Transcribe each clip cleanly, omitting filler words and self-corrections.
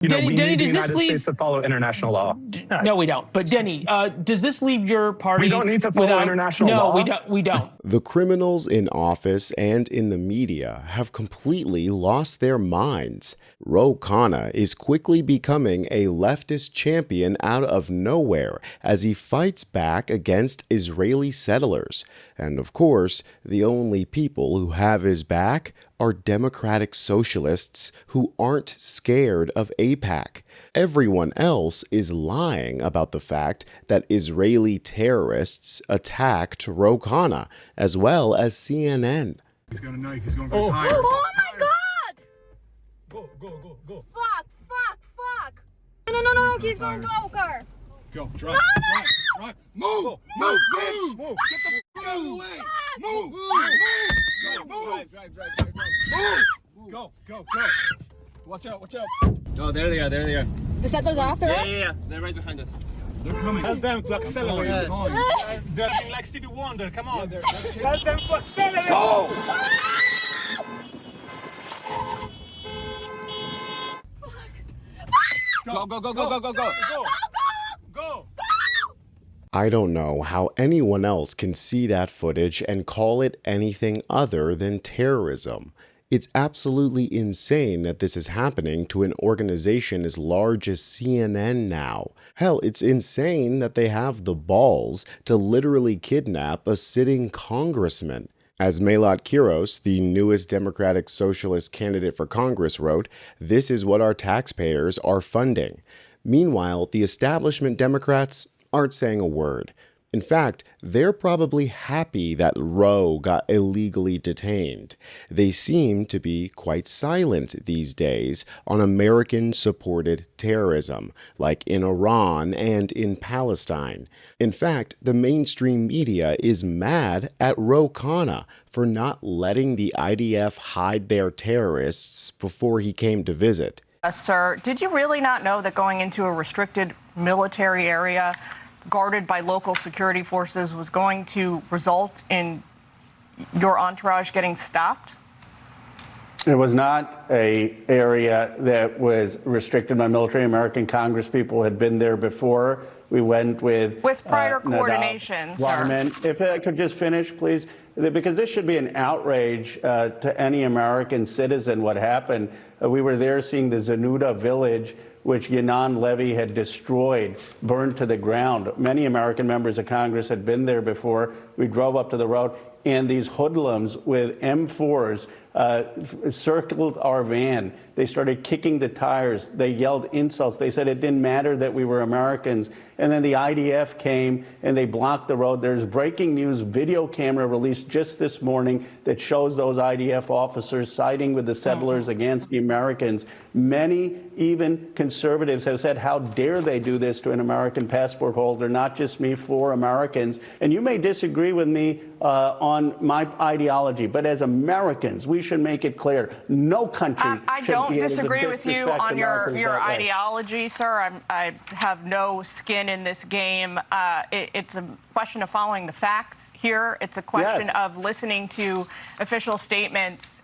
We Denny, need the does this United States to follow international law. No, we don't. But Denny, does this leave your party? We don't need to follow international law. No, we don't. The criminals in office and in the media have completely lost their minds. Ro Khanna is quickly becoming a leftist champion out of nowhere as he fights back against Israeli settlers. And of course, the only people who have his back are Democratic Socialists who aren't scared of AIPAC. Everyone else is lying about the fact that Israeli terrorists attacked Ro Khanna, as well as CNN. He's got a knife. He's going for the tires. Oh my God! Go. Fuck. No. He's going to go, car. Go. Drive. Move. Bitch. Move. Get the f*** out of the way. Move. Drive. Go. Watch out. Oh, there they are. The settlers are after us? Yeah. They're right behind us. They're coming. Tell them to accelerate. They're like Stevie Wonder. Come on. Tell them to accelerate. Go. I don't know how anyone else can see that footage and call it anything other than terrorism. It's absolutely insane that this is happening to an organization as large as CNN now. Hell, it's insane that they have the balls to literally kidnap a sitting congressman. As Melat Kiros, the newest Democratic Socialist candidate for Congress, wrote, "This is what our taxpayers are funding." Meanwhile, the establishment Democrats aren't saying a word. In fact, they're probably happy that Ro got illegally detained. They seem to be quite silent these days on American-supported terrorism, like in Iran and in Palestine. In fact, the mainstream media is mad at Ro Khanna for not letting the IDF hide their terrorists before he came to visit. Sir, did you really not know that going into a restricted military area guarded by local security forces was going to result in your entourage getting stopped? It was not an area that was restricted by military. American Congress people had been there before. We went with prior coordination, sir. If I could just finish, please, because this should be an outrage to any American citizen what happened. We were there seeing the Zanuda village, which Yanan Levy had destroyed, burned to the ground. Many American members of Congress had been there before. We drove up to the road, and these hoodlums with M4s circled our van. They started kicking the tires. They yelled insults. They said it didn't matter that we were Americans. And then the IDF came and they blocked the road. There's breaking news video camera released just this morning that shows those IDF officers siding with the settlers against the Americans. Many, even conservatives, have said, how dare they do this to an American passport holder, not just me, 4 Americans. And you may disagree with me on my ideology, but as Americans, we should make it clear, no country I should don't be able to disagree with you disrespect on your Americans that way. ideology, sir. I have no skin in this game. It's a question of following the facts here. It's a question of listening to official statements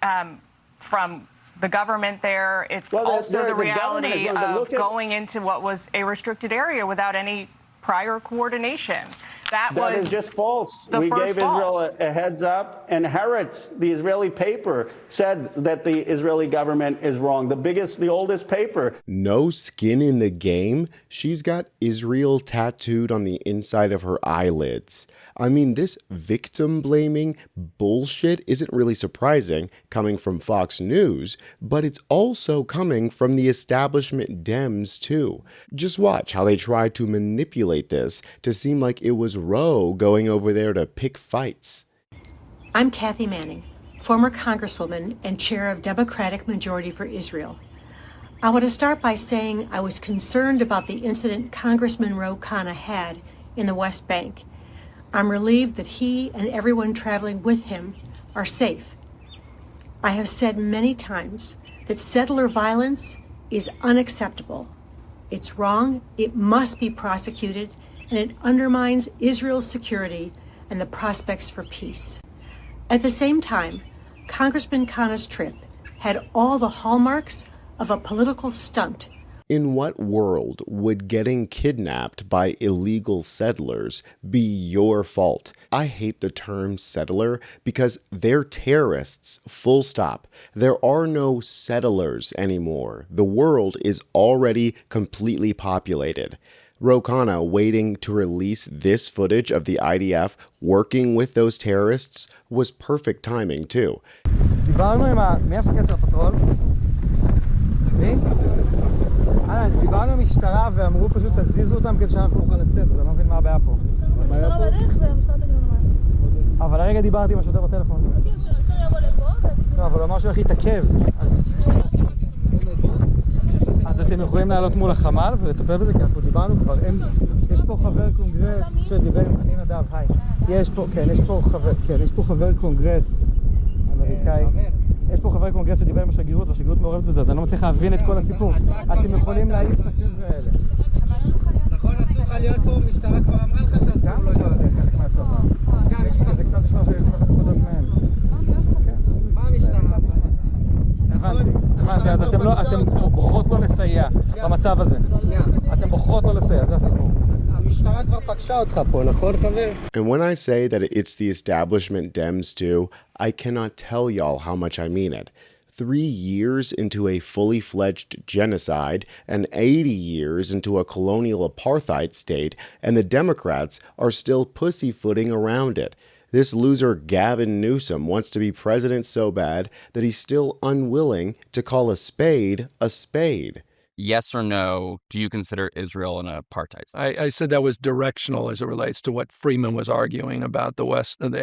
from the government there. It's also the reality of going into what was a restricted area without any prior coordination. That is just false. We gave Israel a heads up, and Haaretz, the Israeli paper, said that the Israeli government is wrong. The oldest paper. No skin in the game? She's got Israel tattooed on the inside of her eyelids. I mean, this victim-blaming bullshit isn't really surprising coming from Fox News, but it's also coming from the establishment Dems too. Just watch how they try to manipulate this to seem like it was Ro going over there to pick fights. I'm Kathy Manning, former Congresswoman and chair of Democratic Majority for Israel. I want to start by saying I was concerned about the incident Congressman Ro Khanna had in the West Bank. I'm relieved that he and everyone traveling with him are safe. I have said many times that settler violence is unacceptable. It's wrong, it must be prosecuted, and it undermines Israel's security and the prospects for peace. At the same time, Congressman Khanna's trip had all the hallmarks of a political stunt In what world would getting kidnapped by illegal settlers be your fault? I hate the term settler because they're terrorists, full stop. There are no settlers anymore. The world is already completely populated. Ro Khanna waiting to release this footage of the IDF working with those terrorists was perfect timing too. דיברנו עם המשטרה ואמרו פשוט תזיזו אותם כדי שאנחנו נוכל לצאת, אז אני לא מבין מה הבעיה פה. המשטרה בדרך והמשטרה תגידו לנו מה לעשות. אבל הרגע דיברתי עם השוטר בטלפון. שהשוטר יבוא לפה. לא, אבל הוא אמר שהוא הולך להתעכב. אז אתם יכולים לעלות מול החמ"ל ולטפל בזה, כי אנחנו דיברנו כבר. יש פה חבר קונגרס שדיבר עם אני נדב, היי. יש פה חבר קונגרס אמריקאי. יש פה חבר קונגרס שדיבר עם השגרירות, והשגרירות מעורבת בזה, אז אני לא מצליח להבין את כל הסיפור. אתם יכולים להעיף את החבר'ה האלה. נכון, אסור לך להיות פה, משטרה כבר אמרה לך שאסור לא להיות חלק מהצבא. זה קצת נשמע שיש לך תקודות מהם. מה המשטרה? הבנתי, אז אתם בוחרות לא לסייע במצב הזה. אתם בוחרות לא לסייע, זה הסיפור. And when I say that it's the establishment Dems too, I cannot tell y'all how much I mean it. 3 years into a fully fledged genocide and 80 years into a colonial apartheid state, and the Democrats are still pussyfooting around it. This loser Gavin Newsom wants to be president so bad that he's still unwilling to call a spade a spade. Yes or no, do you consider Israel an apartheid state? I said that was directional as it relates to what Freeman was arguing about the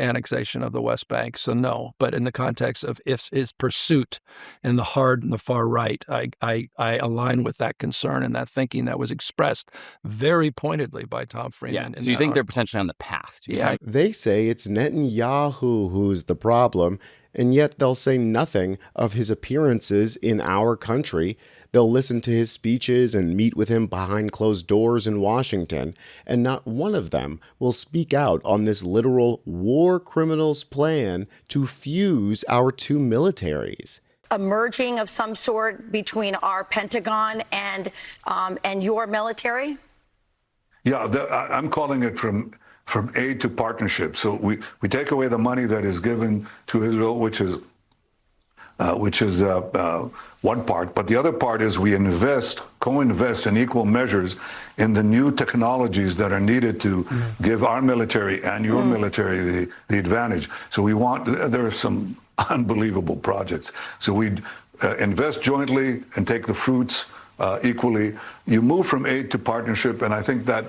annexation of the West Bank. So no, but in the context of his pursuit in the hard and the far right, I align with that concern and that thinking that was expressed very pointedly by Tom Freeman. Yeah, so you think they're potentially on the path to Yeah, they say it's Netanyahu who's the problem, and yet they'll say nothing of his appearances in our country. They'll listen to his speeches and meet with him behind closed doors in Washington, and not one of them will speak out on this literal war criminals' plan to fuse our two militaries. A merging of some sort between our Pentagon and your military? Yeah, I'm calling it from aid to partnership. So we take away the money that is given to Israel, which is one part, but the other part is we co-invest in equal measures in the new technologies that are needed to give our military and your military the advantage. So there are some unbelievable projects. So we invest jointly and take the fruits equally. You move from aid to partnership, and I think that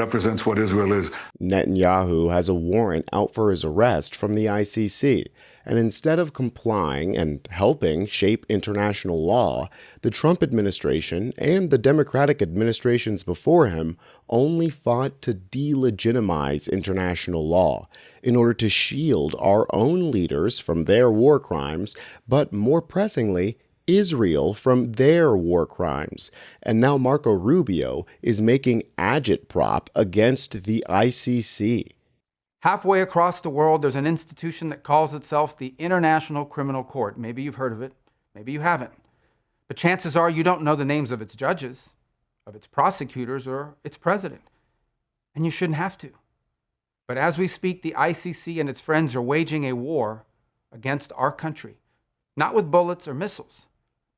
represents what Israel is. Netanyahu has a warrant out for his arrest from the ICC. And instead of complying and helping shape international law, the Trump administration and the Democratic administrations before him only fought to delegitimize international law in order to shield our own leaders from their war crimes, but more pressingly, Israel from their war crimes. And now Marco Rubio is making agitprop against the ICC. Halfway across the world, there's an institution that calls itself the International Criminal Court. Maybe you've heard of it, maybe you haven't. But chances are you don't know the names of its judges, of its prosecutors, or its president. And you shouldn't have to. But as we speak, the ICC and its friends are waging a war against our country, not with bullets or missiles,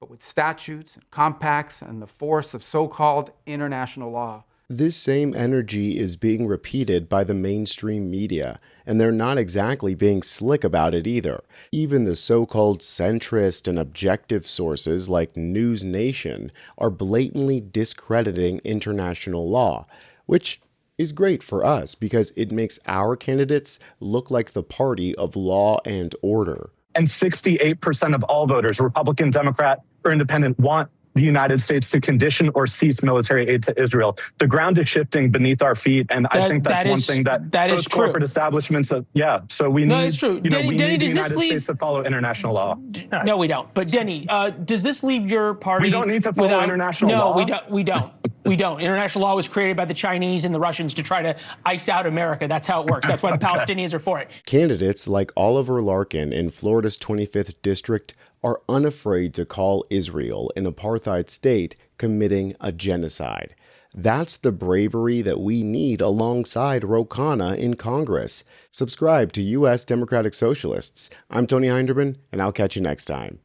but with statutes and compacts and the force of so-called international law. This same energy is being repeated by the mainstream media, and they're not exactly being slick about it either. Even the so-called centrist and objective sources like News Nation are blatantly discrediting international law, which is great for us because it makes our candidates look like the party of law and order. And 68% of all voters, Republican, Democrat, or Independent, want the United States to condition or cease military aid to Israel. The ground is shifting beneath our feet, and I think that's one thing that those corporate establishments, so we need, it's true. Denny, we need the does this United States to follow international law. No, we don't. But Denny, does this leave your party? We don't need to follow international law. No, we don't. We don't. International law was created by the Chinese and the Russians to try to ice out America. That's how it works. That's why the Palestinians are for it. Candidates like Oliver Larkin in Florida's 25th District are unafraid to call Israel an apartheid state committing a genocide. That's the bravery that we need alongside Ro Khanna in Congress. Subscribe to U.S. Democratic Socialists. I'm Tony Hinderman, and I'll catch you next time.